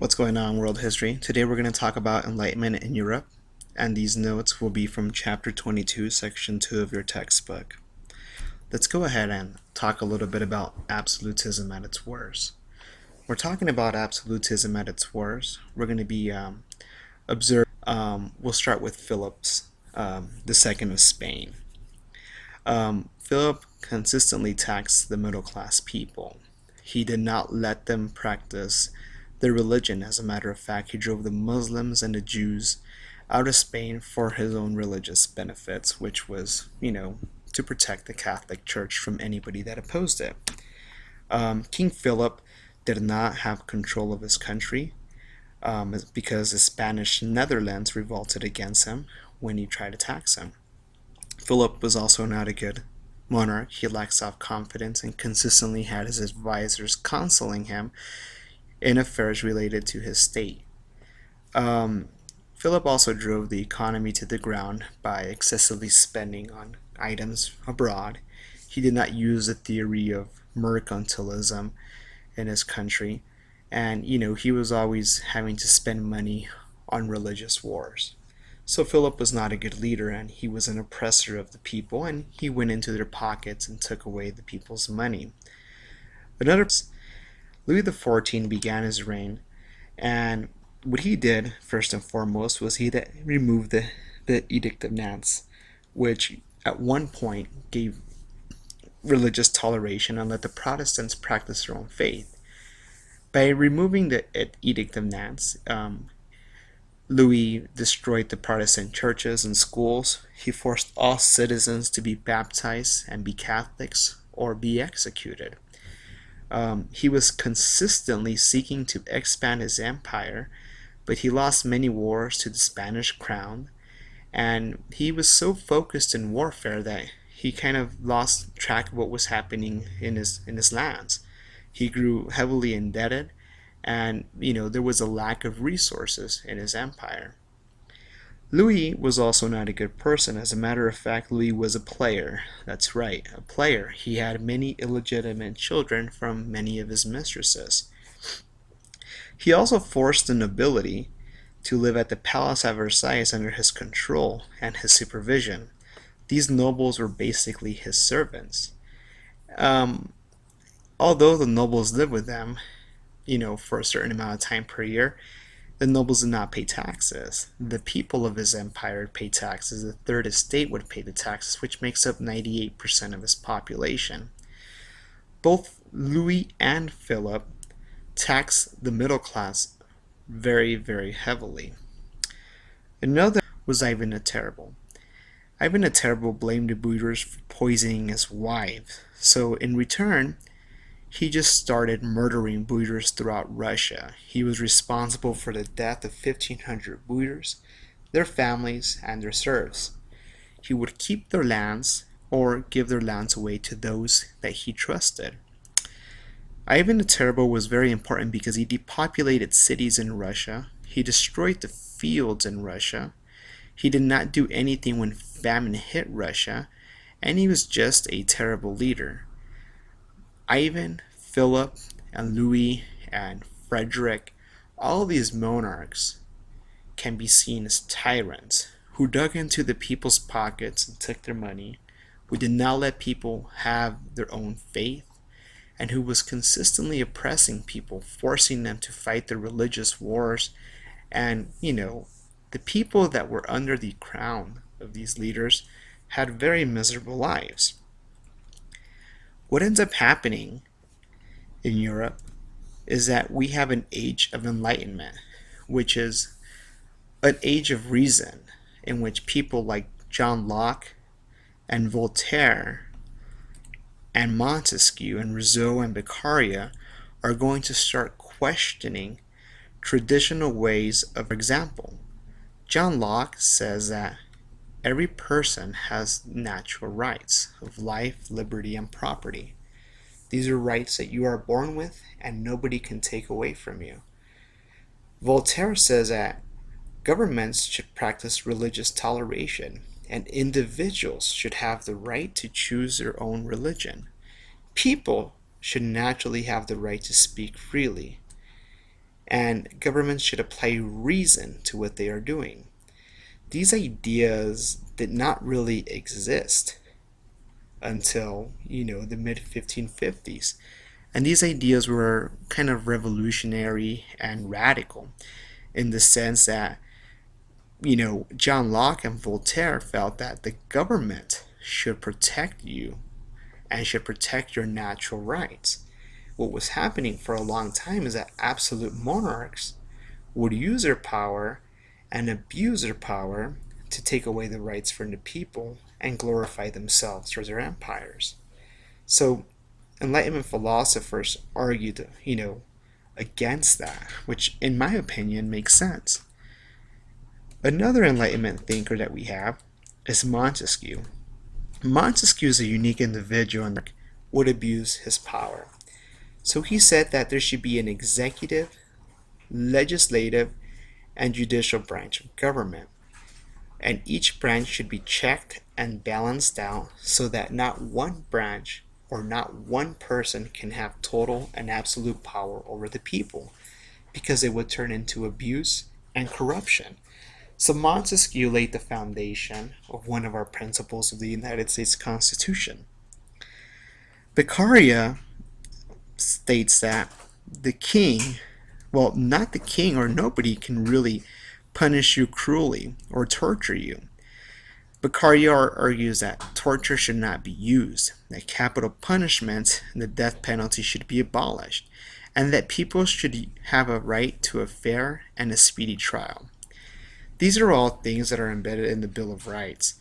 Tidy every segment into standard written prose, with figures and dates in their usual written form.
What's going on, world history? Today we're going to talk about Enlightenment in Europe, and these notes will be from chapter 22, section 2 of your textbook. Let's go ahead and talk a little bit about absolutism at its worst. We're talking about absolutism at its worst. We're going to be we'll start with Philip's the second of Spain. Philip consistently taxed the middle class people. He did not let them practice their religion. As a matter of fact, he drove the Muslims and the Jews out of Spain for his own religious benefits, which was, to protect the Catholic Church from anybody that opposed it. King Philip did not have control of his country because the Spanish Netherlands revolted against him when he tried to tax him. Philip was also not a good monarch. He lacked self-confidence and consistently had his advisors counseling him in affairs related to his state. Philip also drove the economy to the ground by excessively spending on items abroad. He did not use the theory of mercantilism in his country, and he was always having to spend money on religious wars. So Philip was not a good leader, and he was an oppressor of the people, and he went into their pockets and took away the people's money. Louis XIV began his reign, and what he did first and foremost was he removed the Edict of Nantes, which at one point gave religious toleration and let the Protestants practice their own faith. By removing the Edict of Nantes, Louis destroyed the Protestant churches and schools. He forced all citizens to be baptized and be Catholics or be executed. He was consistently seeking to expand his empire, but he lost many wars to the Spanish crown, and he was so focused in warfare that he kind of lost track of what was happening in his lands. He grew heavily indebted, and there was a lack of resources in his empire. Louis was also not a good person. As a matter of fact, Louis was a player. That's right, a player. He had many illegitimate children from many of his mistresses. He also forced the nobility to live at the palace at Versailles under his control and his supervision. These nobles were basically his servants. Although the nobles lived with them, for a certain amount of time per year, the nobles did not pay taxes. The people of his empire paid taxes. The third estate would pay the taxes, which makes up 98% of his population. Both Louis and Philip taxed the middle class very, very heavily. Another was Ivan the Terrible. Ivan the Terrible blamed the Bouyers for poisoning his wife. So in return, he just started murdering Bouyers throughout Russia. He was responsible for the death of 1,500 Bouyers, their families, and their serfs. He would keep their lands or give their lands away to those that he trusted. Ivan the Terrible was very important because he depopulated cities in Russia. He destroyed the fields in Russia. He did not do anything when famine hit Russia, and he was just a terrible leader. Ivan, Philip, and Louis, and Frederick, all these monarchs can be seen as tyrants who dug into the people's pockets and took their money, who did not let people have their own faith, and who was consistently oppressing people, forcing them to fight their religious wars. And, the people that were under the crown of these leaders had very miserable lives. What ends up happening in Europe is that we have an age of enlightenment, which is an age of reason in which people like John Locke and Voltaire and Montesquieu and Rousseau and Beccaria are going to start questioning traditional ways of. For example, John Locke says that every person has natural rights of life, liberty, and property. These are rights that you are born with and nobody can take away from you. Voltaire says that governments should practice religious toleration and individuals should have the right to choose their own religion. People should naturally have the right to speak freely. and governments should apply reason to what they are doing. These ideas did not really exist until, the mid 1550s. And these ideas were kind of revolutionary and radical in the sense that, John Locke and Voltaire felt that the government should protect you and should protect your natural rights. What was happening for a long time is that absolute monarchs would use their power and abuse their power to take away the rights from the people and glorify themselves or their empires. So Enlightenment philosophers argued, against that, which in my opinion makes sense. Another Enlightenment thinker that we have is Montesquieu. Montesquieu is a unique individual and would abuse his power. So he said that there should be an executive, legislative, and judicial branch of government. And each branch should be checked and balanced out so that not one branch or not one person can have total and absolute power over the people, because it would turn into abuse and corruption. So Montesquieu laid the foundation of one of our principles of the United States Constitution. Beccaria states that the king, well, not the king or nobody can really punish you cruelly or torture you. Beccaria argues that torture should not be used, that capital punishment and the death penalty should be abolished, and that people should have a right to a fair and a speedy trial. These are all things that are embedded in the Bill of Rights.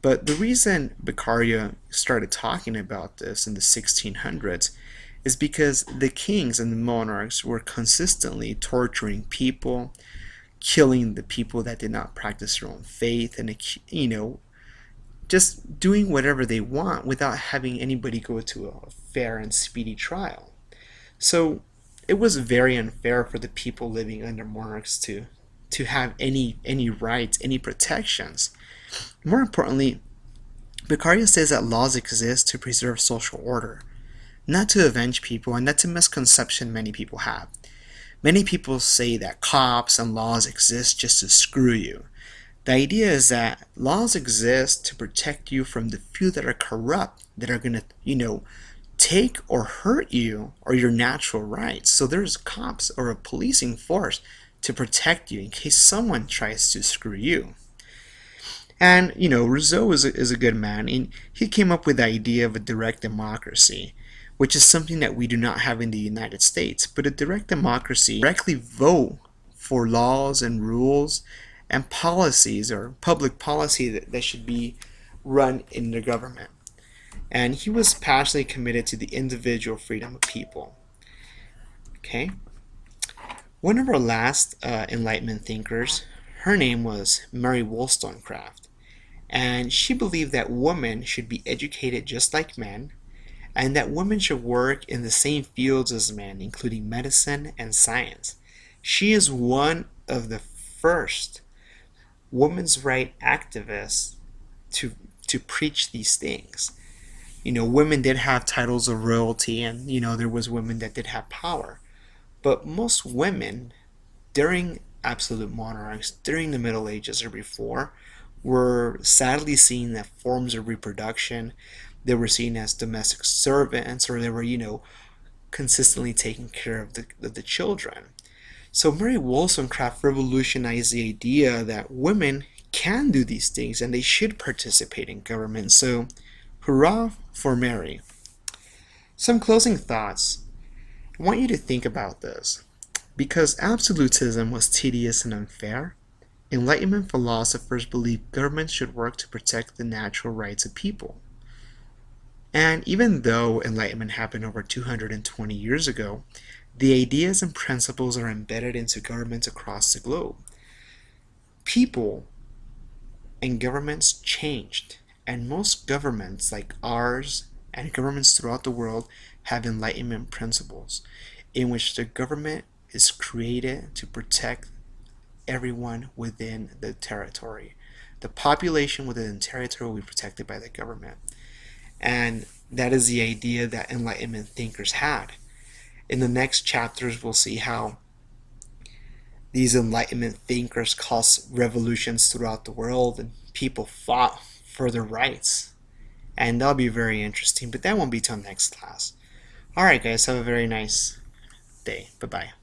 But the reason Beccaria started talking about this in the 1600s is because the kings and the monarchs were consistently torturing people, killing the people that did not practice their own faith, and just doing whatever they want without having anybody go to a fair and speedy trial. So it was very unfair for the people living under monarchs to have any rights, any protections. More importantly, Beccaria says that laws exist to preserve social order, not to avenge people, and that's a misconception many people have. Many people say that cops and laws exist just to screw you. The idea is that laws exist to protect you from the few that are corrupt, that are going to, take or hurt you or your natural rights. So there's cops or a policing force to protect you in case someone tries to screw you. And, Rousseau is a good man, and he came up with the idea of a direct democracy, which is something that we do not have in the United States. But a direct democracy directly vote for laws and rules and policies or public policy that should be run in the government. And he was passionately committed to the individual freedom of people. Okay? One of our last Enlightenment thinkers, her name was Mary Wollstonecraft, and she believed that women should be educated just like men, and that women should work in the same fields as men, including medicine and science. She is one of the first women's rights activists to preach these things. Women did have titles of royalty, and there was women that did have power. But most women, during absolute monarchs, during the Middle Ages or before, were sadly seen as forms of reproduction. They were seen as domestic servants, or they were, consistently taking care of the children. So Mary Wollstonecraft revolutionized the idea that women can do these things and they should participate in government. So hurrah for Mary. Some closing thoughts. I want you to think about this. Because absolutism was tedious and unfair, Enlightenment philosophers believed governments should work to protect the natural rights of people. And even though Enlightenment happened over 220 years ago, the ideas and principles are embedded into governments across the globe. People and governments changed, and most governments like ours and governments throughout the world have Enlightenment principles in which the government is created to protect everyone within the territory. The population within the territory will be protected by the government. And that is the idea that Enlightenment thinkers had. In the next chapters, we'll see how these Enlightenment thinkers caused revolutions throughout the world and people fought for their rights. And that'll be very interesting, but that won't be till next class. Alright, guys, have a very nice day. Bye bye.